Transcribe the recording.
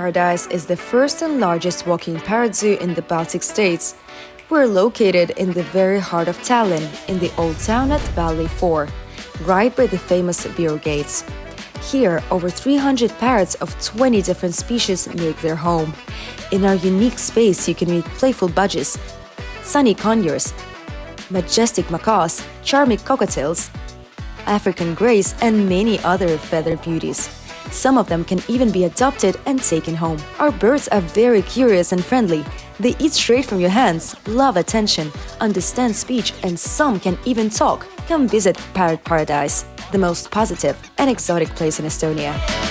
Paradise is the first and largest walking parrot zoo in the Baltic states. We're located in the very heart of Tallinn, in the old town at Valley 4, right by the famous beer gates. Here, over 300 parrots of 20 different species make their home. In our unique space, you can meet playful budgies, sunny conures, majestic macaws, charming cockatoos, African greys, and many other feathered beauties. Some of them can even be adopted and taken home. Our birds are very curious and friendly. They eat straight from your hands, love attention, understand speech, and some can even talk. Come visit Parrot Paradise, the most positive and exotic place in Estonia.